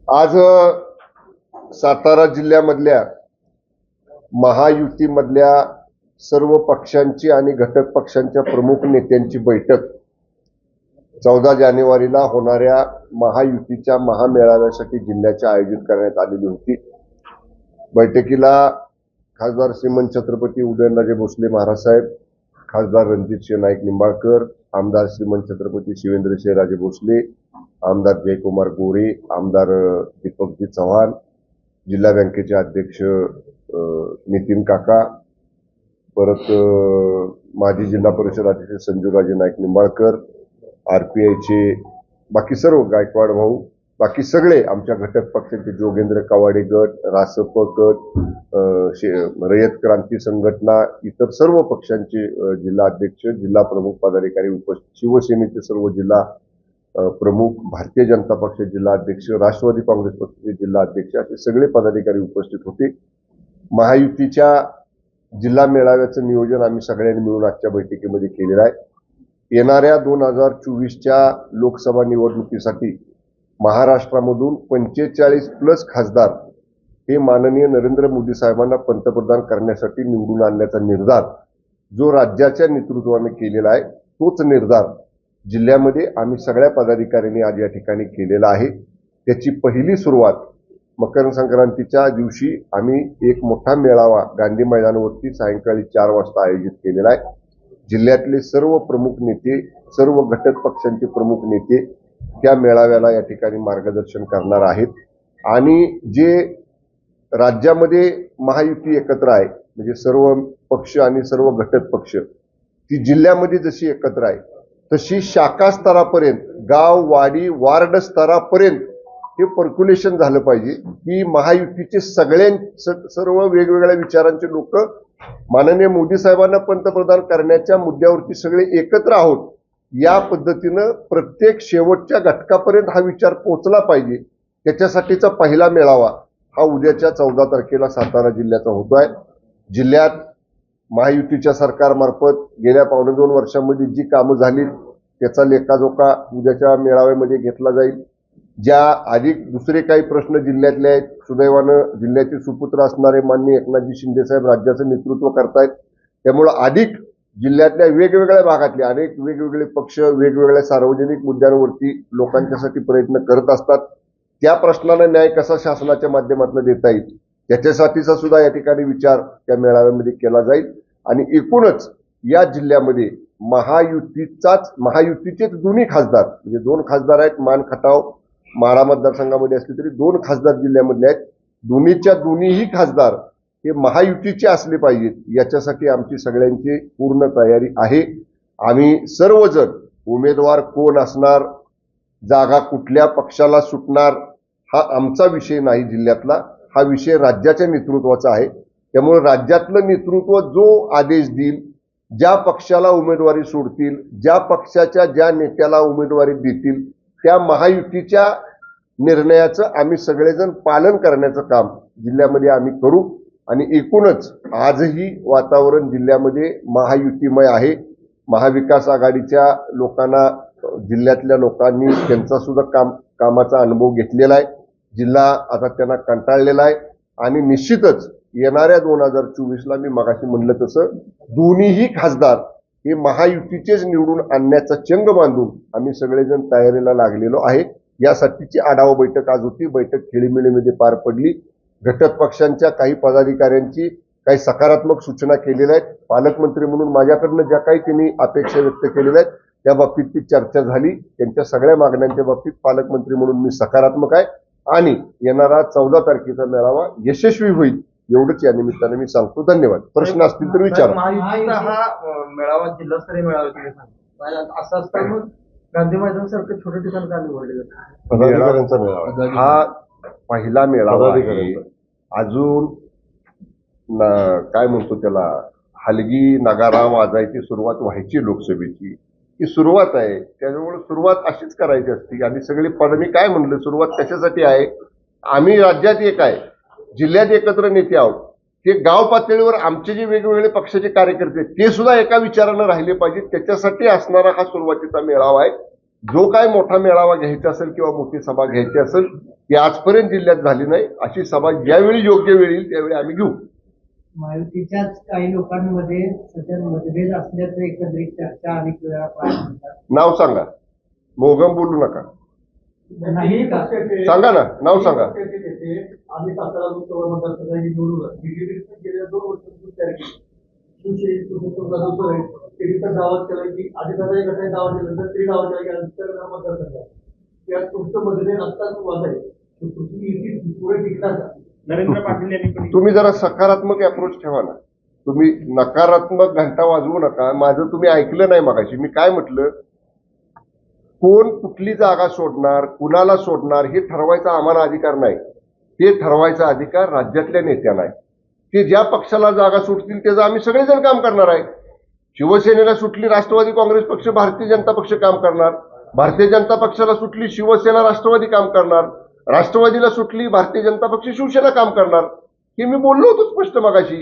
आज सातारा जिल्ह्यामधल्या महायुतीमधल्या सर्व पक्षांची आणि घटक पक्षांच्या प्रमुख नेत्यांची बैठक 14 जानेवारीला होणाऱ्या महायुतीच्या महामेळाव्यासाठी जिल्ह्याच्या आयोजित करण्यात आलेली होती। बैठकीला खासदार श्रीमंत छत्रपती उदयनराजे भोसले महाराज साहेब, खासदार रणजित नाईक निंबाळकर, आमदार श्रीमंत छत्रपती शिवेंद्रराजे भोसले, आमदार जयकुमार गोरे, आमदार दीपकजी चव्हाण, जिल्हा बँकेचे अध्यक्ष नितीन काका, परत माजी जिल्हा परिषद अध्यक्ष संजूराजे नाईक निंबाळकर, आरपीआयचे बाकी सर्व गायकवाड भाऊ, बाकी सगळे आमच्या घटक पक्षांचे जोगेंद्र कवाडे गट, रासप गट, रयत क्रांती संघटना, इतर सर्व पक्षांचे जिल्हा अध्यक्ष, जिल्हा प्रमुख पदाधिकारी उपस्थित, शिवसेनेचे सर्व जिल्हा प्रमुख, भारतीय जनता पक्ष जिल्हा अध्यक्ष, राष्ट्रवादी काँग्रेस पक्षाचे जिल्हा अध्यक्ष असे सगळे पदाधिकारी उपस्थित होते। महायुतीच्या जिल्हा मेळाव्याचं नियोजन आम्ही सगळ्यांनी मिळून आजच्या बैठकीमध्ये केलेलं आहे। येणाऱ्या 2024च्या लोकसभा निवडणुकीसाठी महाराष्ट्रामधून 45+ खासदार हे माननीय नरेंद्र मोदी साहेबांना पंतप्रधान करण्यासाठी निवडून आणण्याचा निर्धार जो राज्याच्या नेतृत्वाने केलेला आहे, तोच निर्धार जिल्ह्यामध्ये आम्ही सगळ्या पदाधिकाऱ्यांनी आज या ठिकाणी केलेला आहे। त्याची पहिली सुरुवात मकर संक्रांतीच्या दिवशी आम्ही एक मोठा मेळावा गांधी मैदानावरती सायंकाळी 4 वाजता आयोजित केलेला आहे। जिल्ह्यातले सर्व प्रमुख नेते, सर्व घटक पक्षांचे प्रमुख नेते त्या मेळाव्याला या ठिकाणी मार्गदर्शन करणार आहेत। आणि जे राज्यामध्ये महायुती एकत्र आहे, म्हणजे सर्व पक्ष आणि सर्व घटक पक्ष, ती जिल्ह्यामध्ये जशी एकत्र आहे तशी शाखा स्तरापर्यंत, गाव वाडी वार्ड स्तरापर्यंत हे पर्क्युलेशन झालं पाहिजे की महायुतीचे सर्व वेगवेगळ्या विचारांचे लोक माननीय मोदी साहेबांना पंतप्रधान करण्याच्या मुद्द्यावरती सगळे एकत्र आहोत। या पद्धतीनं प्रत्येक शेवटच्या घटकापर्यंत हा विचार पोहोचला पाहिजे। त्याच्यासाठीचा पहिला मेळावा हा उद्याच्या 14 तारखेला सातारा जिल्ह्याचा होतो आहे। जिल्ह्यात महायुतीच्या सरकारमार्फत गेल्या 2.25 वर्षांमध्ये जी कामं झाली त्याचा लेखाजोखा उद्याच्या मेळाव्यामध्ये घेतला जाईल। ज्या अधिक दुसरे काही प्रश्न जिल्ह्यातले आहेत, सुदैवानं जिल्ह्याचे सुपुत्र असणारे माननीय एकनाथजी शिंदे साहेब राज्याचं नेतृत्व करतायत, त्यामुळे अधिक जिल्ह्यातल्या वेगवेगळ्या भागातले अनेक वेगवेगळे पक्ष वेगवेगळ्या सार्वजनिक मुद्द्यांवरती लोकांच्यासाठी प्रयत्न करत असतात। त्या प्रश्नाला न्याय कसा शासनाच्या माध्यमातून देता येईल त्याच्यासाठीचा सुद्धा या ठिकाणी विचार त्या मेळाव्यामध्ये केला जाईल। आणि एकूणच या जिल्ह्यामध्ये महायुतीचेच दोन्ही खासदार, म्हणजे 2 खासदार आहेत, मान खटाव माढा मतदारसंघामध्ये असले तरी 2 खासदार जिल्ह्यामधले आहेत, दोन्हीही खासदार हे महायुतीचे असले पाहिजेत याच्यासाठी आमची सगळ्यांची पूर्ण तयारी आहे। आम्ही सर्वजण उमेदवार कोण असणार, जागा कुठल्या पक्षाला सुटणार हा आमचा विषय नाही जिल्ह्यातला, हा विषय राज्याच्या नेतृत्वाचा आहे। त्यामुळे राज्यातलं नेतृत्व जो आदेश देईल, ज्या पक्षाला उमेदवारी सोडतील, ज्या पक्षाच्या ज्या नेत्याला उमेदवारी देतील त्या महायुतीच्या निर्णयाचं आम्ही सगळेजण पालन करण्याचं काम जिल्ह्यामध्ये आम्ही करू। आणि एकूणच आजही वातावरण जिल्ह्यामध्ये महायुतीमय आहे। महाविकास आघाडीच्या लोकांना, जिल्ह्यातल्या लोकांनी त्यांचा सुद्धा कामाचा अनुभव घेतलेला आहे। जिल्हा आता त्यांना कंटाळलेला आहे आणि निश्चितच येणाऱ्या 2024ला मी मगाशी म्हणलं तसं दोन्हीही खासदार हे महायुतीचेच निवडून आणण्याचा चंग बांधून आम्ही सगळेजण तयारीला लागलेलो आहे। यासाठीची आढावा बैठक आज होती। बैठक खेळीमेळीमध्ये पार पडली। घटक पक्षांच्या काही पदाधिकाऱ्यांची काही सकारात्मक सूचना केलेल्या आहेत। पालकमंत्री म्हणून माझ्याकडनं ज्या काही त्यांनी अपेक्षा व्यक्त केलेल्या आहेत त्या बाबतीत ती चर्चा झाली। त्यांच्या सगळ्या मागण्यांच्या बाबतीत पालकमंत्री म्हणून मी सकारात्मक आहे आणि येणारा 14 तारखेचा मेळावा यशस्वी होईल एवढंच या निमित्ताने मी सांगतो। धन्यवाद। प्रश्न असतील तर विचारा। महायुतीचा हा मेळावा जिल्हास्तरीय मेळावा तुम्ही सांगा, असं असतं मग गांधी मैदान सारखं छोटे ठिकाण का निवडले जातात? पदाधिकाऱ्यांचा मेळावा हा पहिला मेळावा आहे। अजून काय म्हणतो त्याला, हलगी नगारा वाजायची सुरुवात व्हायची लोकसभेची, ही सुरुवात आहे। त्यामुळे सुरुवात अशीच करायची असते आणि सगळे मी काय म्हणलं, सुरुवात कशासाठी आहे, आम्ही राज्यात एक आहे, जिल्ह्यात एकत्र नेते आहोत, ते गाव पातळीवर आमचे जे वेगवेगळे पक्षाचे कार्यकर्ते ते सुद्धा एका विचारानं राहिले पाहिजेत, त्याच्यासाठी असणारा हा सुरुवातीचा मेळावा आहे। जो काय मोठा मेळावा घ्यायचा असेल किंवा मोठी सभा घ्यायची असेल ती आजपर्यंत जिल्ह्यात झाली नाही. अशी सभा ज्यावेळी योग्य वेळ येईल त्यावेळी आम्ही घेऊ. महायुतीच्याच काही लोकांमध्ये सध्या मतभेद असल्याचं एकत्रित चर्चा अनेक वेळा पाहतात. नाव सांगा, मोगम बोलू नका, नाही का? सांगा ना, नाव सांगा. आम्ही सातारा लोकसभा मतदारसंघाची निवडून बीजेपीने गेल्या 2 वर्षांपूर्वी तयार केली. शिवसेनेचं दावा केला की आदिवासी गटाने दावा केल्यानंतर तरी दावा केला की आदित्य मतदारसंघात या तुमचं मतभेद आत्ताच वाद आहे. तुम्ही युती पुढे टिकणार का? नरेंद्र पाटील यांनी तुम्ही जरा सकारात्मक अप्रोच ठेवा ना. तुम्ही नकारात्मक घंटा वाजवू नका. माझं तुम्ही ऐकलं नाही मगाशी मी काय म्हटलं. कोण कुठली जागा सोडणार, कुणाला सोडणार हे ठरवायचा आम्हाला अधिकार नाही. ते ठरवायचा अधिकार राज्यातल्या नेत्यांना आहे. ते ज्या पक्षाला जागा सुटतील त्याचं आम्ही सगळेजण काम करणार आहे. शिवसेनेला सुटली राष्ट्रवादी काँग्रेस पक्ष भारतीय जनता पक्ष काम करणार. भारतीय जनता पक्षाला सुटली शिवसेना राष्ट्रवादी काम करणार. राष्ट्रवादीला सुटली भारतीय जनता पक्ष शिवसेना काम करणार. हे मी बोललो होतो स्पष्ट मगाशी.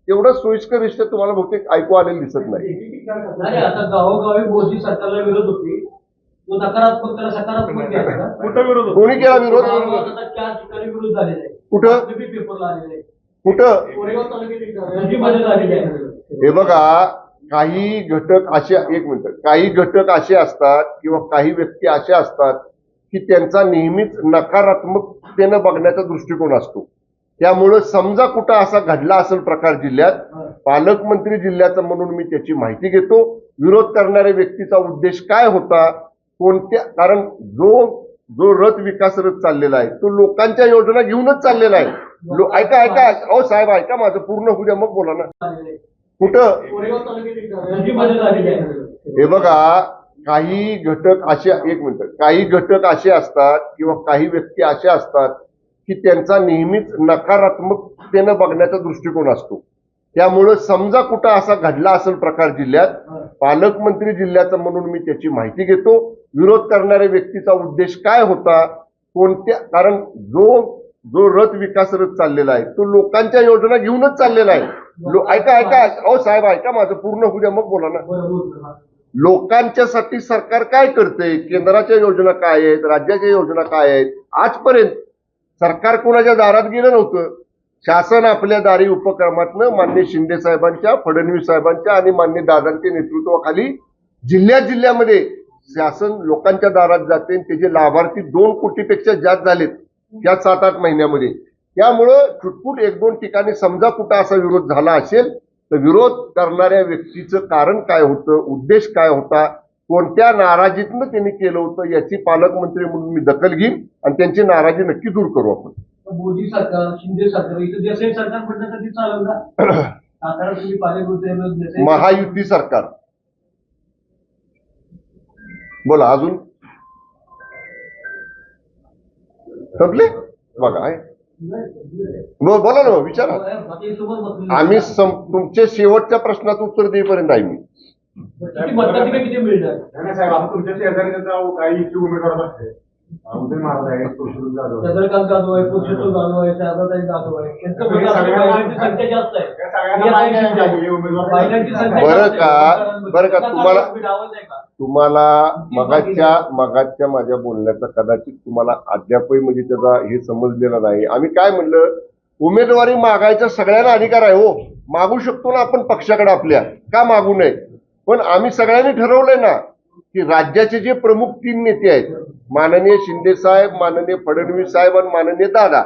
एवढं सोयीस्कर रिश्ते तुम्हाला बहुतेक ऐकू आलेलं दिसत नाही. नाही, आता गावोगावी मोदी सरकारला विरोध होती. तो नकारात्मक त्याला सकारात्मक घ्यायचा. कुठं विरोध होतो? कोणी केला विरोध? आता 4 ठिकाणी विरोध झालेला आहे. कुठं पेपरला आलेले आहे. कुठं? कोरेगाव तालुक्यात नदीमध्ये झालेले आहे. हे बघा, काही घटक असे, एक मिनिट, काही घटक असे असतात किंवा काही व्यक्ती अशा असतात की त्यांचा नेहमीच नकारात्मकतेनं बघण्याचा दृष्टिकोन असतो. त्यामुळं समजा कुठं असा घडला असेल प्रकार जिल्ह्यात, पालकमंत्री जिल्ह्याचा म्हणून मी त्याची माहिती घेतो. विरोध करणाऱ्या व्यक्तीचा उद्देश काय होता, कोणत्या, कारण जो रथ विकास रथ चाललेला आहे तो लोकांच्या योजना घेऊनच चाललेला आहे. ऐका ऐका, अहो साहेब ऐका, माझं पूर्ण होऊ द्या मग बोला ना. कुठं? कोरेगाव तालुक्यात नदीमध्ये झालेले आहे. हे बघा, काही घटक असे, एक मिनिट, काही घटक असे असतात किंवा काही व्यक्ती असे असतात की त्यांचा नेहमीच नकारात्मकतेनं बघण्याचा दृष्टिकोन असतो. त्यामुळं समजा कुठं असा घडला असेल प्रकार जिल्ह्यात, पालकमंत्री जिल्ह्याचा म्हणून मी त्याची माहिती घेतो. विरोध करणाऱ्या व्यक्तीचा उद्देश काय होता, कोणत्या, कारण जो रथ विकास रथ चाललेला आहे तो लोकांच्या योजना घेऊनच चाललेला आहे. ऐका ऐका, अहो साहेब ऐका, माझं पूर्ण होऊ द्या मग बोला ना. लोकांच्यासाठी सरकार काय करते, केंद्राच्या योजना काय आहेत, राज्याच्या योजना काय आहेत. आजपर्यंत सरकार कोणाच्या दारात गेलं नव्हतं. शासन आपल्या दारी उपक्रमातनं मान्य शिंदे साहेबांच्या, फडणवीस साहेबांच्या आणि मान्य दादांच्या नेतृत्वाखाली जिल्ह्यामध्ये शासन लोकांच्या दारात जाते. त्याचे लाभार्थी 2 कोटीपेक्षा जास्त झालेत या 7-8 महिन्यामध्ये. त्यामुळं छुटपूट 1-2 ठिकाणी समजा कुठं असा विरोध झाला असेल तर विरोध करणाऱ्या व्यक्तीचं कारण काय होतं, उद्देश काय होता, कोणत्या नाराजीतनं त्यांनी केलं होतं याची पालकमंत्री म्हणून मी दखल घेईन आणि त्यांची नाराजी नक्की दूर करू आपण. मोदी सरकार, शिंदे सरकार, इथं देसाई सरकार म्हटलं तर ती चालेल ना? सातारा तुम्ही पालकमंत्री महायुती सरकार. बोला अजून. संपले बघा आहे. बोला ना, विचारा. आम्ही तुमच्या शेवटच्या प्रश्नाचं उत्तर देईपर्यंत आहे मी. किती मिळणार? तुमच्या शेजारी काही उमेदवार असते, उदय महाराज आहेत, पुरुषोत्तम जाधव आहे, चंद्रकांत जाधव आहे, पुरुषोत्तम जाधव आहे, शारदाताई जाधव आहे. त्यांचं महिलांची संख्या जास्त आहे. बरं का तुम्हाला मगाच्या माझ्या बोलण्याचा कदाचित तुम्हाला अद्यापही म्हणजे त्याचा हे समजलेला नाही. आम्ही काय म्हणलं, उमेदवारी मागायचा सगळ्यांना अधिकार आहे. हो, मागू शकतो ना आपण पक्षाकडे आपल्या, का मागू नये. पण आम्ही सगळ्यांनी ठरवलंय ना की राज्याचे जे प्रमुख 3 नेते आहेत, माननीय शिंदे साहेब, माननीय फडणवीस साहेब आणि माननीय दादा,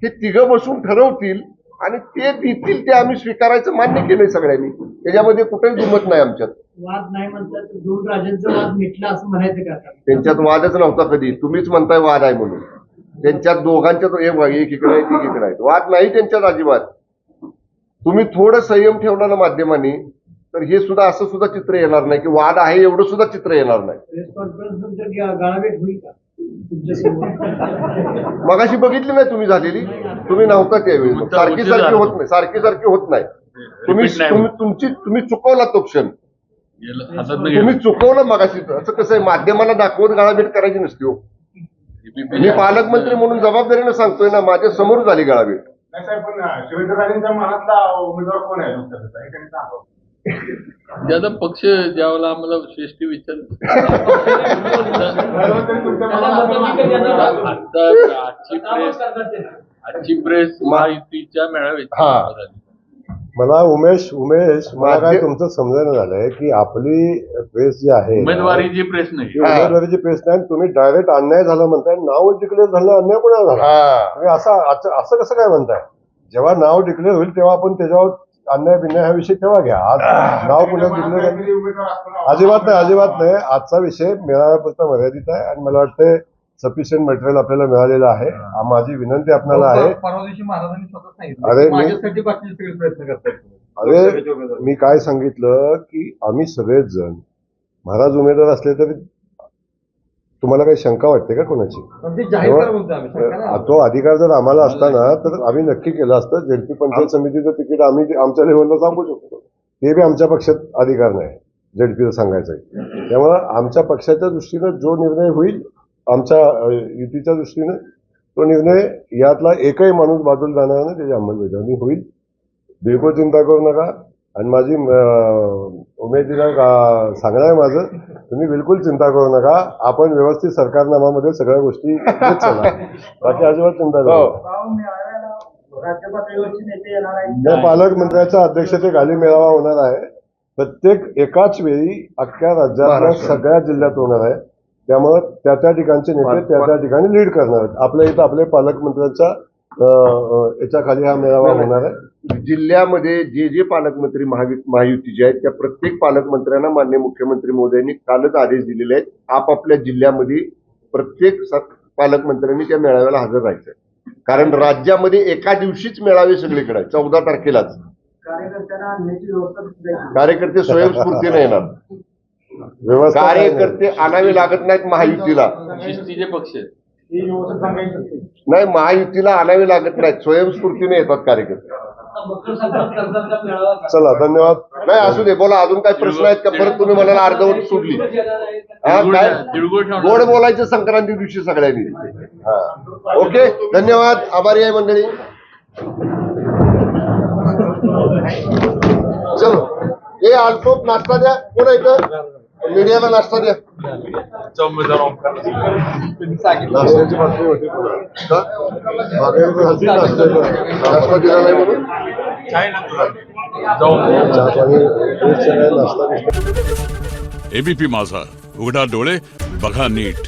हे तिघं बसून ठरवतील आणि ते देतील ते आम्ही स्वीकारायचं मान्य केलंय सगळ्यांनी. त्याच्यामध्ये कुठेही दुमत नाही आमच्यात. वाद नाही म्हणतात तर 2 राजांचा वाद मिटला असं म्हणायचं का? त्यांच्यात वादच नव्हता कधी. तुम्हीच म्हणताय वाद आहे म्हणून. त्यांच्यात दोघांच्यात एक इकडे आहे, एक इकडे आहे. वाद नाही त्यांच्यात अजिबात. तुम्ही थोडं संयम ठेवला ना माध्यमांनी तर हे सुद्धा असं सुद्धा चित्र येणार नाही की वाद आहे एवढं सुद्धा चित्र येणार नाही. प्रेस कॉन्फरन्स नंतर गाळाभेट होईल का तुमच्यासोबत? मगाशी बघितली नाही तुम्ही झालेली, तुम्ही नव्हता त्यावेळी. सारखी होत नाही, सारखी होत नाही. तुम्ही चुकवला तो क्षण. तुम्ही चुकवलं मगाशी. असं कसं आहे, माध्यमाला दाखवत गाळाभेट करायची नसते. हो, मी पालकमंत्री म्हणून जबाबदारीनं सांगतोय ना, माझ्या समोर झाली गाळाभेट. नाही साहेब, पण शिवेंद्रराजेंच्या मनातला उमेदवार कोण आहे? ज्यादा पक्ष ज्यावेळेला आम्हाला श्रेष्ठी विचार आजची प्रेस महायुतीच्या मेळाव्याची मला उमेश मला काय तुमचं समजायला झालंय की आपली प्रेस जी आहे उमेदवारीची प्रेस नाही. ती उमेदवारीची प्रेस नाही. तुम्ही डायरेक्ट अन्याय झाला म्हणताय. नाव डिक्लेअर झालं अन्याय कोणाला झाला? तुम्ही असं कसं काय म्हणताय? जेव्हा नाव डिक्लेअर होईल तेव्हा आपण त्याच्यावर अन्याय बिन्याय हा विषय तेव्हा घ्या. आज नाव कुठल्या डिक्लेअर अजिबात नाही. आजचा विषय मेळाव्यापुरता मर्यादित आहे आणि मला वाटतं सफिशियंट मटेरियल आपल्याला मिळालेलं आहे. माझी विनंती आपल्याला आहे, परवा दिवशी महाराजांनी स्वतः सांगितलं अरे माझ्यासाठी बाकी सगळे प्रयत्न करतात. अरे मी काय सांगितलं की आम्ही सगळेच जण महाराज उमेदवार असले तरी तुम्हाला काही शंका वाटते का कोणाची? पण ते जाहीर करा म्हणतो आम्ही सरकार ना. तो अधिकार जर आम्हाला असताना तर आम्ही नक्की केलं असतं. झेडपी पंचायत समितीचं तिकीट आम्ही आमच्या लेवलला सांगू शकतो. ते बी आमच्या पक्षात अधिकार नाही झेडपीचं सांगायचं आहे. त्यामुळं आमच्या पक्षाच्या दृष्टीनं जो निर्णय होईल आमच्या युतीच्या दृष्टीनं तो निर्णय यातला एकही माणूस बाजूला जाणार नाही. त्याची अंमलबजावणी होईल. बिलकुल चिंता करू नका. आणि माझी उमेदीला सांगणं आहे माझं, तुम्ही बिलकुल चिंता करू नका. आपण व्यवस्थित सरकारनामामध्ये सगळ्या गोष्टी घेत चला. बाकी अजिबात चिंता करू नका. राज्य पातळीवरची नेते येणार आहेत. या पालकमंत्र्याच्या अध्यक्षतेखाली मेळावा होणार आहे. प्रत्येक एकाच वेळी अख्ख्या राज्यातल्या सगळ्या जिल्ह्यात होणार आहे. त्यामुळे त्या ठिकाणचे नेते त्या ठिकाणी लीड करणार आहेत. आपल्या इथं आपले पालकमंत्र्यांच्या याच्याखाली हा मेळावा होणार आहे. जिल्ह्यामध्ये जे पालकमंत्री महायुतीचे आहेत त्या प्रत्येक पालकमंत्र्यांना माननीय मुख्यमंत्री महोदयांनी कालच आदेश दिलेले आहेत. आपापल्या जिल्ह्यामध्ये प्रत्येक पालकमंत्र्यांनी त्या मेळाव्याला हजर राहायचं. कारण राज्यामध्ये एका दिवशीच मेळावे सगळीकडे 14 तारखेलाच. कार्यकर्त्यांना आणण्याची व्यवस्था कार्यकर्ते स्वयंस्फूर्तीने येणार. व्यवस्था काय नाही. कार्यकर्ते आणावे लागत नाहीत महायुतीला. शिस्तीचे पक्ष आहेत. ही व्यवस्था सांगायची असते. नाही, महायुतीला आणावे लागत नाहीत. स्वयंस्फूर्तीने येतात कार्यकर्ते. मकर संक्रांत करतात का मेळावा? चला धन्यवाद. नाही असू दे, बोला. अजून काही प्रश्न आहेत का? परत तुम्ही मला अर्धवट सोडली. हा, काय तिळगुळ ठेवणार. गोड बोलायचं संक्रांती दिवशी सगळ्यांनी. हा, ओके, धन्यवाद. आभारी आहे मंडळी. चलो, हे आलतो नाश्ता द्या. कोण इथं मीडियाला नाश्ता द्या. नाश्त्याची बातमी होती का? नाश्ता दिला नाही म्हणून नाश्ता एबीपी माझा, उघडा डोळे बघा नीट.